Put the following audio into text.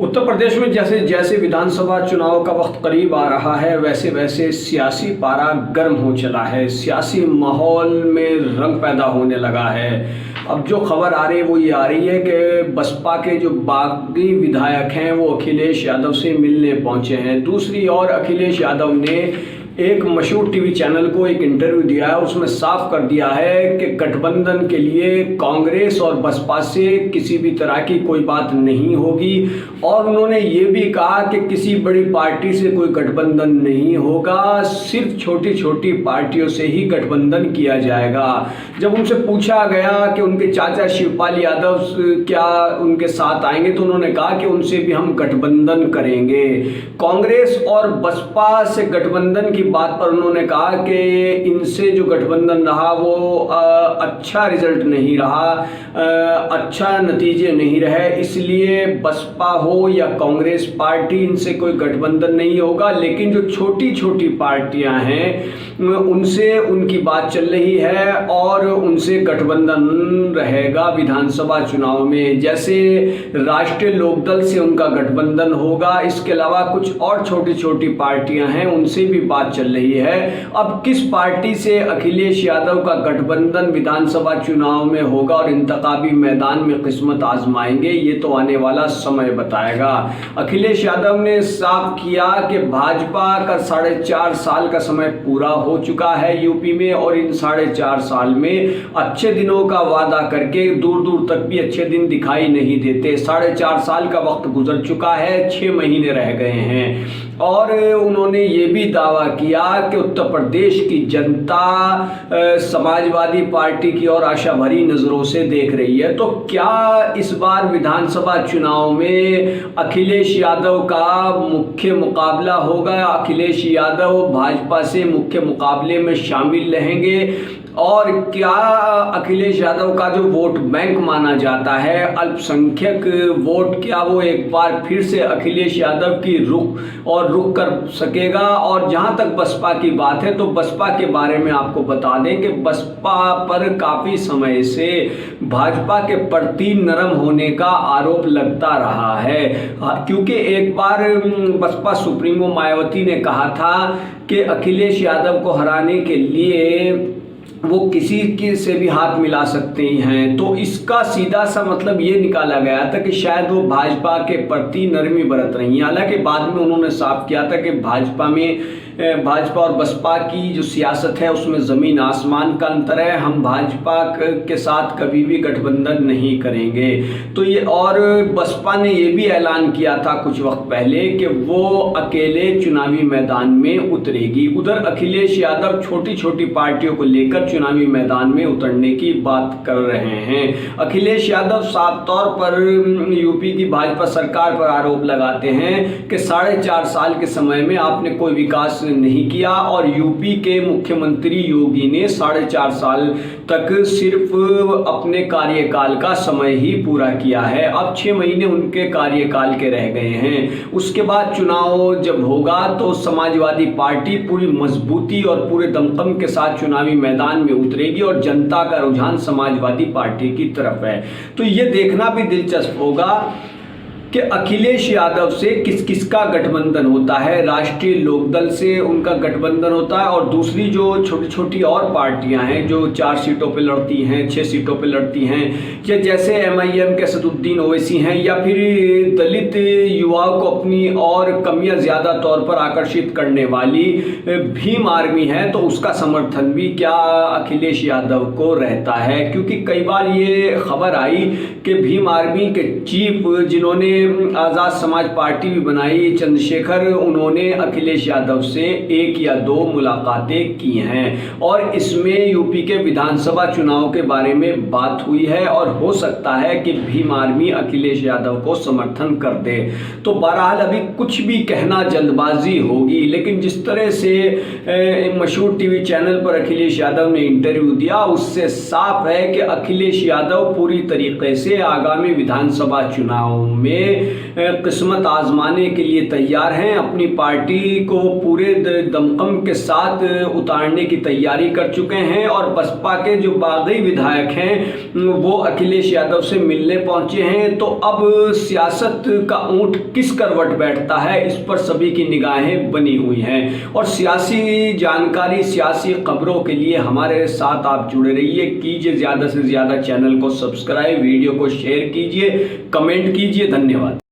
उत्तर प्रदेश में जैसे जैसे विधानसभा चुनाव का वक्त करीब आ रहा है वैसे वैसे सियासी पारा गर्म हो चला है। सियासी माहौल में रंग पैदा होने लगा है। अब जो खबर आ रही है वो ये आ रही है कि बसपा के जो बागी विधायक हैं वो अखिलेश यादव से मिलने पहुंचे हैं। दूसरी ओर अखिलेश यादव ने एक मशहूर टीवी चैनल को एक इंटरव्यू दिया है, उसमें साफ कर दिया है कि गठबंधन के लिए कांग्रेस और बसपा से किसी भी तरह की कोई बात नहीं होगी। और उन्होंने ये भी कहा कि किसी बड़ी पार्टी से कोई गठबंधन नहीं होगा, सिर्फ छोटी छोटी पार्टियों से ही गठबंधन किया जाएगा। जब उनसे पूछा गया कि उनके चाचा शिवपाल यादव क्या उनके साथ आएंगे तो उन्होंने कहा कि उनसे भी हम गठबंधन करेंगे। कांग्रेस और बसपा से गठबंधन की बात पर उन्होंने कहा कि इनसे जो गठबंधन रहा वो अच्छा रिजल्ट नहीं रहा, अच्छा नतीजे नहीं रहे, इसलिए बसपा हो या कांग्रेस पार्टी इनसे कोई गठबंधन नहीं होगा। लेकिन जो छोटी छोटी पार्टियां हैं उनसे उनकी बात चल रही है और उनसे गठबंधन रहेगा विधानसभा चुनाव में। जैसे राष्ट्रीय लोकदल से उनका गठबंधन होगा, इसके अलावा कुछ और छोटी छोटी पार्टियां हैं उनसे भी बात चल रही है। अब किस पार्टी से अखिलेश यादव का गठबंधन विधानसभा चुनाव में होगा और इंतखाबी मैदान में किस्मत आजमाएंगे, ये तो आने वाला समय बताएगा। अखिलेश यादव ने साफ किया कि भाजपा का 4.5 साल का समय पूरा हो चुका है यूपी में और इन 4.5 साल में अच्छे दिनों का वादा करके दूर दूर तक भी अच्छे दिन दिखाई नहीं देते। 4.5 साल का वक्त गुजर चुका है, 6 महीने रह गए हैं। और उन्होंने ये भी दावा किया कि उत्तर प्रदेश की जनता समाजवादी पार्टी की ओर आशा भरी नजरों से देख रही है। तो क्या इस बार विधानसभा चुनाव में अखिलेश यादव का मुख्य मुकाबला होगा? अखिलेश यादव भाजपा से मुख्य मुकाबले में शामिल रहेंगे? और क्या अखिलेश यादव का जो वोट बैंक माना जाता है अल्पसंख्यक वोट, क्या वो एक बार फिर से अखिलेश यादव की रुख कर सकेगा? और जहां तक बसपा की बात है तो बसपा के बारे में आपको बता दें कि बसपा पर काफी समय से भाजपा के प्रति नरम होने का आरोप लगता रहा है, क्योंकि एक बार बसपा सुप्रीमो मायावती ने कहा था कि अखिलेश यादव को हराने के लिए वो किसी के से भी हाथ मिला सकते हैं। तो इसका सीधा सा मतलब ये निकाला गया था कि शायद वो भाजपा के प्रति नरमी बरत रही हैं। हालांकि बाद में उन्होंने साफ किया था कि भाजपा और बसपा की जो सियासत है उसमें ज़मीन आसमान का अंतर है, हम भाजपा के साथ कभी भी गठबंधन नहीं करेंगे। तो ये, और बसपा ने ये भी ऐलान किया था कुछ वक्त पहले कि वो अकेले चुनावी मैदान में उतरेगी। उधर अखिलेश यादव छोटी छोटी पार्टियों को लेकर चुनावी मैदान में उतरने की बात कर रहे हैं। अखिलेश यादव साफ तौर पर यूपी की भाजपा सरकार पर आरोप लगाते हैं कि 4.5 साल के समय में आपने कोई विकास नहीं किया और यूपी के मुख्यमंत्री योगी ने 4.5 साल तक सिर्फ अपने कार्यकाल का समय ही पूरा किया है। अब 6 महीने उनके कार्यकाल के रह गए हैं। उसके बाद चुनाव जब होगा तो समाजवादी पार्टी पूरी मजबूती और पूरे दमखम के साथ चुनावी मैदान में उतरेगी और जनता का रुझान समाजवादी पार्टी की तरफ है। तो ये देखना भी दिलचस्प होगा कि अखिलेश यादव से किस किस का गठबंधन होता है। राष्ट्रीय लोकदल से उनका गठबंधन होता है और दूसरी जो छोटी छोटी और पार्टियां हैं जो 4 सीटों पे लड़ती हैं, 6 सीटों पे लड़ती हैं, या जैसे MIM के असदुद्दीन ओवैसी हैं, या फिर दलित युवाओं को अपनी और कमियां ज़्यादा तौर पर आकर्षित करने वाली भीम आर्मी है, तो उसका समर्थन भी क्या अखिलेश यादव को रहता है? क्योंकि कई बार ये खबर आई कि भीम आर्मी के चीफ जिन्होंने आजाद समाज पार्टी भी बनाई, चंद्रशेखर, उन्होंने अखिलेश यादव से 1 या 2 मुलाकातें की हैं और इसमें यूपी के विधानसभा चुनाव के बारे में बात हुई है और हो सकता है कि भीम आर्मी अखिलेश यादव को समर्थन कर दे। तो बहरहाल अभी कुछ भी कहना जल्दबाजी होगी, लेकिन जिस तरह से मशहूर टीवी चैनल पर अखिलेश यादव ने इंटरव्यू दिया उससे साफ है कि अखिलेश यादव पूरी तरीके से आगामी विधानसभा चुनाव में किस्मत आजमाने के लिए तैयार हैं। अपनी पार्टी को पूरे दमखम के साथ उतारने की तैयारी कर चुके हैं और बसपा के जो बागी विधायक हैं वो अखिलेश यादव से मिलने पहुंचे हैं। तो अब सियासत का ऊंट किस करवट बैठता है, इस पर सभी की निगाहें बनी हुई हैं। और सियासी जानकारी, सियासी खबरों के लिए हमारे साथ आप जुड़े रहिए। कीजिए ज़्यादा से ज़्यादा चैनल को सब्सक्राइब, वीडियो को शेयर कीजिए, कमेंट कीजिए। धन्यवाद।